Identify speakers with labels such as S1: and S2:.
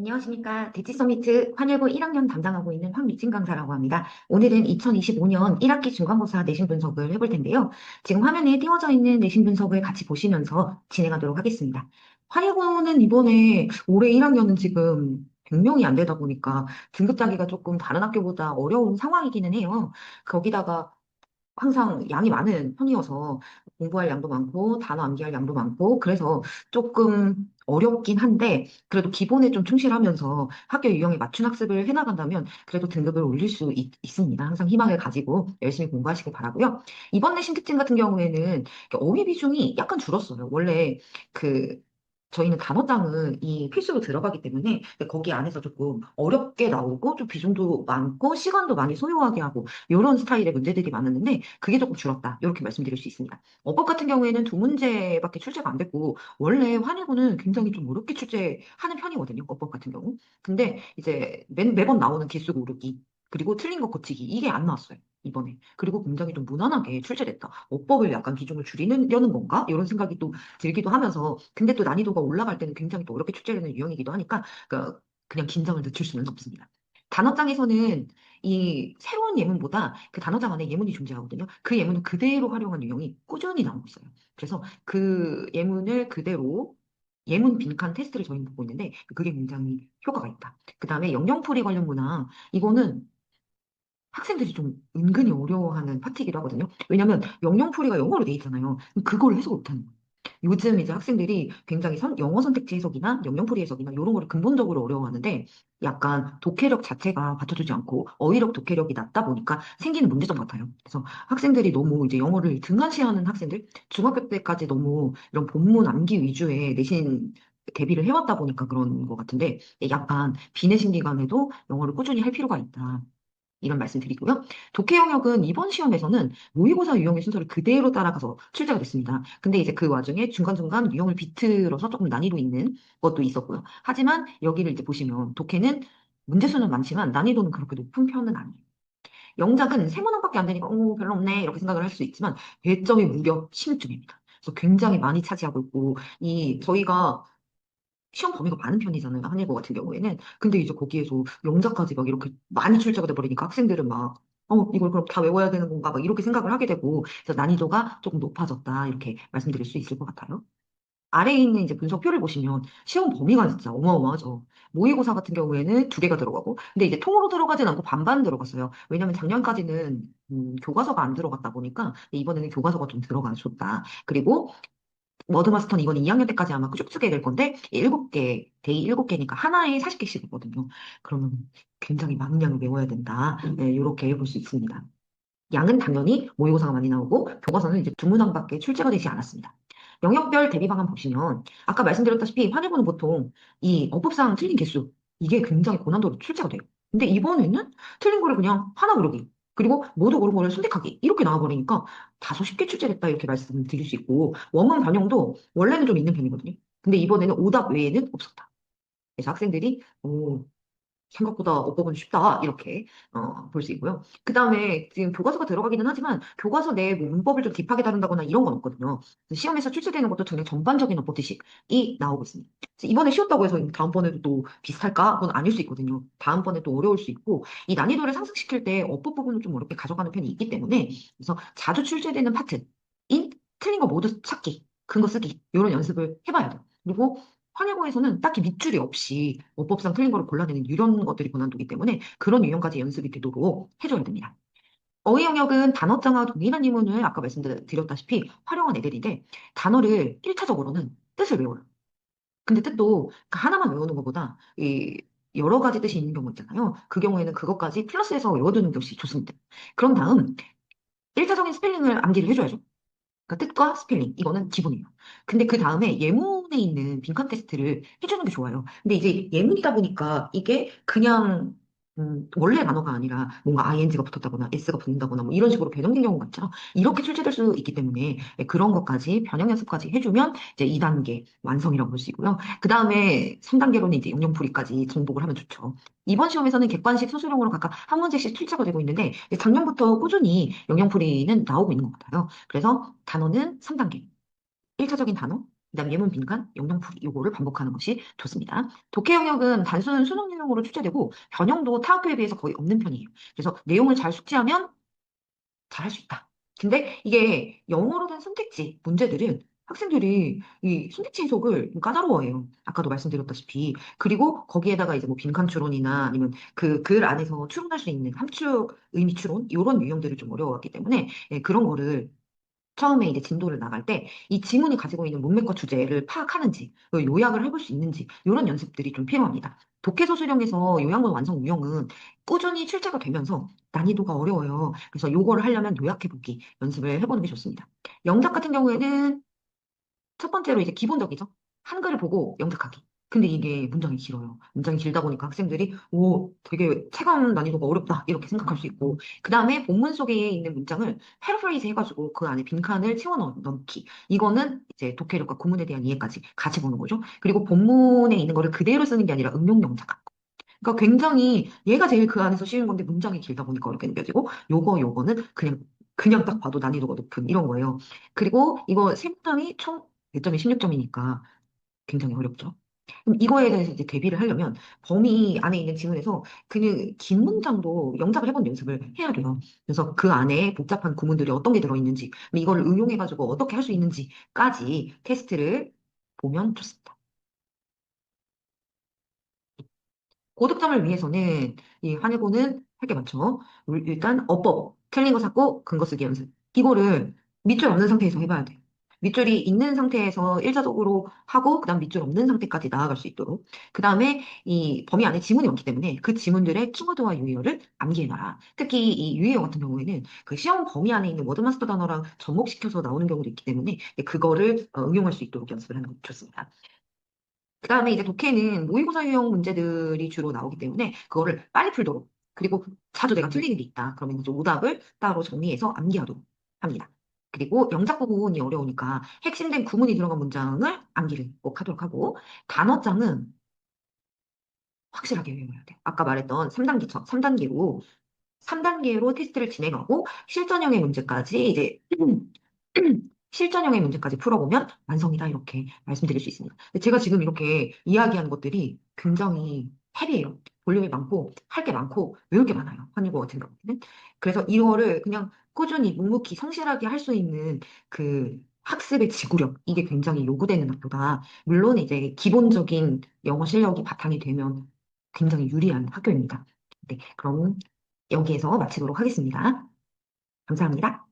S1: 안녕하십니까. 대치 서미트 환일고 1학년 담당하고 있는 황미진 강사라고 합니다. 오늘은 2025년 1학기 중간고사 내신 분석을 해볼 텐데요. 지금 화면에 띄워져 있는 내신 분석을 같이 보시면서 진행하도록 하겠습니다. 환일고는 이번에 올해 1학년은 지금 100명이 안 되다 보니까 등급 따기가 조금 다른 학교보다 어려운 상황이기는 해요. 거기다가 항상 양이 많은 편이어서 공부할 양도 많고 단어 암기할 양도 많고 그래서 조금 어렵긴 한데 그래도 기본에 좀 충실하면서 학교 유형에 맞춘 학습을 해나간다면 그래도 등급을 올릴 수 있습니다. 항상 희망을 가지고 열심히 공부하시길 바라고요. 이번 내신 특징 같은 경우에는 어휘 비중이 약간 줄었어요. 원래 그 저희는 단어장은 이 필수로 들어가기 때문에 거기 안에서 조금 어렵게 나오고 좀 비중도 많고 시간도 많이 소요하게 하고 이런 스타일의 문제들이 많았는데 그게 조금 줄었다. 이렇게 말씀드릴 수 있습니다. 어법 같은 경우에는 두 문제밖에 출제가 안 됐고 원래 환일고는 굉장히 좀 어렵게 출제하는 편이거든요. 어법 같은 경우. 근데 이제 매번 나오는 기수 고르기 그리고 틀린 거 고치기 이게 안 나왔어요. 이번에. 그리고 굉장히 좀 무난하게 출제됐다. 어법을 약간 비중을 줄이려는 건가? 이런 생각이 또 들기도 하면서 근데 또 난이도가 올라갈 때는 굉장히 또 어렵게 출제되는 유형이기도 하니까 그냥 긴장을 늦출 수는 없습니다. 단어장에서는 이 새로운 예문보다 그 단어장 안에 예문이 존재하거든요. 그 예문을 그대로 활용한 유형이 꾸준히 나오고 있어요. 그래서 그 예문을 그대로 예문 빈칸 테스트를 저희는 보고 있는데 그게 굉장히 효과가 있다. 그 다음에 영영풀이 관련 문항 이거는 학생들이 좀 은근히 어려워하는 파트이기도 하거든요. 왜냐하면 영영풀이가 영어로 돼 있잖아요. 그럼 그걸 해석을 못하는 거예요. 요즘 이제 학생들이 굉장히 영어 선택지 해석이나 영영풀이 해석이나 이런 거를 근본적으로 어려워하는데 약간 독해력 자체가 받쳐주지 않고 어휘력 독해력이 낮다 보니까 생기는 문제점 같아요. 그래서 학생들이 너무 이제 영어를 등한시하는 학생들, 중학교 때까지 너무 이런 본문 암기 위주의 내신 대비를 해왔다 보니까 그런 것 같은데 약간 비내신 기간에도 영어를 꾸준히 할 필요가 있다. 이런 말씀 드리고요. 독해 영역은 이번 시험에서는 모의고사 유형의 순서를 그대로 따라가서 출제가 됐습니다. 근데 이제 그 와중에 중간중간 유형을 비틀어서 조금 난이도 있는 것도 있었고요. 하지만 여기를 이제 보시면 독해는 문제수는 많지만 난이도는 그렇게 높은 편은 아니에요. 영작은 세 문항밖에 안 되니까 별로 없네 이렇게 생각을 할 수 있지만 배점이 무려 16점입니다. 그래서 굉장히 많이 차지하고 있고 이 저희가 시험 범위가 많은 편이잖아요. 한일고 같은 경우에는. 근데 이제 거기에서 영자까지 막 이렇게 많이 출제가 돼버리니까 학생들은 막, 이걸 그럼 다 외워야 되는 건가? 막 이렇게 생각을 하게 되고, 그래서 난이도가 조금 높아졌다. 이렇게 말씀드릴 수 있을 것 같아요. 아래에 있는 이제 분석표를 보시면 시험 범위가 진짜 어마어마하죠. 모의고사 같은 경우에는 두 개가 들어가고, 근데 이제 통으로 들어가진 않고 반반 들어갔어요. 왜냐면 작년까지는 교과서가 안 들어갔다 보니까 이번에는 교과서가 좀 들어가줬다. 그리고 머드마스터는 이건 2학년 때까지 아마 쭉 쓰게 될 건데, 7개, 데이 7개니까 하나에 40개씩이거든요. 그러면 굉장히 많은 양을 외워야 된다. 네, 이렇게 볼 수 있습니다. 양은 당연히 모의고사가 많이 나오고, 교과서는 이제 두 문항밖에 출제가 되지 않았습니다. 영역별 대비 방안 보시면, 아까 말씀드렸다시피 환일고는 보통 이 어법상 틀린 개수, 이게 굉장히 고난도로 출제가 돼요. 근데 이번에는 틀린 거를 그냥 하나 고르기. 그리고 모두 고른 거를 선택하기. 이렇게 나와버리니까 다소 쉽게 출제됐다 이렇게 말씀드릴 수 있고 원문 반영도 원래는 좀 있는 편이거든요. 근데 이번에는 오답 외에는 없었다. 그래서 학생들이 생각보다 어법은 쉽다 이렇게 볼 수 있고요. 그 다음에 지금 교과서가 들어가기는 하지만 교과서 내 문법을 좀 딥하게 다룬다거나 이런 건 없거든요. 그래서 시험에서 출제되는 것도 그냥 전반적인 어법 지식이 나오고 있습니다. 그래서 이번에 쉬웠다고 해서 다음번에도 또 비슷할까? 그건 아닐 수 있거든요. 다음번에 또 어려울 수 있고 이 난이도를 상승시킬 때 어법 부분을 좀 어렵게 가져가는 편이 있기 때문에 그래서 자주 출제되는 파트인 틀린 거 모두 찾기, 근거 쓰기 이런 연습을 해봐야 돼요. 그리고 환일고에서는 딱히 밑줄이 없이 어법상 틀린 거를 골라내는 이런 것들이 고난도기 때문에 그런 유형까지 연습이 되도록 해줘야 됩니다. 어휘 영역은 단어장과 동일한 예문을 아까 말씀드렸다시피 활용한 애들인데 단어를 1차적으로는 뜻을 외워요. 근데 뜻도 그 하나만 외우는 것보다 이 여러 가지 뜻이 있는 경우 있잖아요. 그 경우에는 그것까지 플러스해서 외워두는 것이 좋습니다. 그런 다음 1차적인 스펠링을 암기를 해줘야죠. 그러니까 뜻과 스펠링 이거는 기본이에요. 근데 그 다음에 예문에 있는 빈칸 테스트를 해주는 게 좋아요. 근데 이제 예문이다 보니까 이게 그냥 원래 단어가 아니라 뭔가 ing가 붙었다거나 s가 붙는다거나 뭐 이런 식으로 변형된 경우가 있죠. 이렇게 출제될 수 있기 때문에 그런 것까지 변형 연습까지 해주면 이제 2단계 완성이라고 볼 수 있고요. 그 다음에 3단계로는 이제 영영풀이까지 정복을 하면 좋죠. 이번 시험에서는 객관식, 소수령으로 각각 한 문제씩 출제가 되고 있는데 이제 작년부터 꾸준히 영영풀이는 나오고 있는 것 같아요. 그래서 단어는 3단계. 1차적인 단어, 그다음 예문 빈칸, 영영풀이 요거를 반복하는 것이 좋습니다. 독해 영역은 단순 수능 유형으로 출제되고 변형도 타 학교에 비해서 거의 없는 편이에요. 그래서 내용을 잘 숙지하면 잘할 수 있다. 근데 이게 영어로 된 선택지 문제들은 학생들이 이 선택지 해석을 좀 까다로워해요. 아까도 말씀드렸다시피. 그리고 거기에다가 이제 뭐 빈칸 추론이나 아니면 그 글 안에서 추론할 수 있는 함축 의미 추론 이런 유형들을 좀 어려워하기 때문에 예, 그런 거를 처음에 이제 진도를 나갈 때 이 지문이 가지고 있는 문맥과 주제를 파악하는지, 요약을 해볼 수 있는지, 이런 연습들이 좀 필요합니다. 독해서술형에서 요약문 완성 유형은 꾸준히 출제가 되면서 난이도가 어려워요. 그래서 요거를 하려면 요약해보기 연습을 해보는 게 좋습니다. 영작 같은 경우에는 첫 번째로 이제 기본적이죠. 한글을 보고 영작하기. 근데 이게 문장이 길어요. 문장이 길다 보니까 학생들이 오, 되게 체감 난이도가 어렵다 이렇게 생각할 수 있고 그 다음에 본문 속에 있는 문장을 패러프레이즈 해가지고 그 안에 빈칸을 채워 넣기. 이거는 이제 독해력과 구문에 대한 이해까지 같이 보는 거죠. 그리고 본문에 있는 거를 그대로 쓰는 게 아니라 응용 영작. 그러니까 굉장히 얘가 제일 그 안에서 쉬운 건데 문장이 길다 보니까 어렵게 느껴지고 요거는 그냥 딱 봐도 난이도가 높은 이런 거예요. 그리고 이거 세 문항이 총 몇 점이 16점이니까 굉장히 어렵죠. 그럼 이거에 대해서 이제 대비를 하려면 범위 안에 있는 지문에서 그냥 긴 문장도 영작을 해본 연습을 해야 돼요. 그래서 그 안에 복잡한 구문들이 어떤 게 들어있는지, 이걸 응용해가지고 어떻게 할 수 있는지까지 테스트를 보면 좋습니다. 고득점을 위해서는 이 한예고는 할 게 많죠. 일단 어법, 틀린 거 찾고 근거 쓰기 연습. 이거를 밑줄 없는 상태에서 해봐야 돼. 밑줄이 있는 상태에서 일차적으로 하고 그다음 밑줄 없는 상태까지 나아갈 수 있도록. 그다음에 이 범위 안에 지문이 많기 때문에 그 지문들의 키워드와 유의어를 암기해놔라. 특히 이 유의어 같은 경우에는 그 시험 범위 안에 있는 워드마스터 단어랑 접목시켜서 나오는 경우도 있기 때문에 그거를 응용할 수 있도록 연습을 하는 것도 좋습니다. 그다음에 이제 독해는 모의고사 유형 문제들이 주로 나오기 때문에 그거를 빨리 풀도록 그리고 자주 내가 틀리는 게 있다. 그러면 이제 오답을 따로 정리해서 암기하도록 합니다. 그리고 영작 부분이 어려우니까 핵심된 구문이 들어간 문장을 암기를 꼭 하도록 하고 단어장은 확실하게 외워야 돼. 아까 말했던 3단계로 테스트를 진행하고 실전형의 문제까지 이제 실전형의 문제까지 풀어보면 완성이다 이렇게 말씀드릴 수 있습니다. 근데 제가 지금 이렇게 이야기한 것들이 굉장히 헤비해요. 볼륨이 많고 할 게 많고 외울 게 많아요. 한국어 같은 경우는. 그래서 이거를 그냥 꾸준히 묵묵히 성실하게 할 수 있는 그 학습의 지구력 이게 굉장히 요구되는 학교다. 물론 이제 기본적인 영어 실력이 바탕이 되면 굉장히 유리한 학교입니다. 네, 그럼 여기에서 마치도록 하겠습니다. 감사합니다.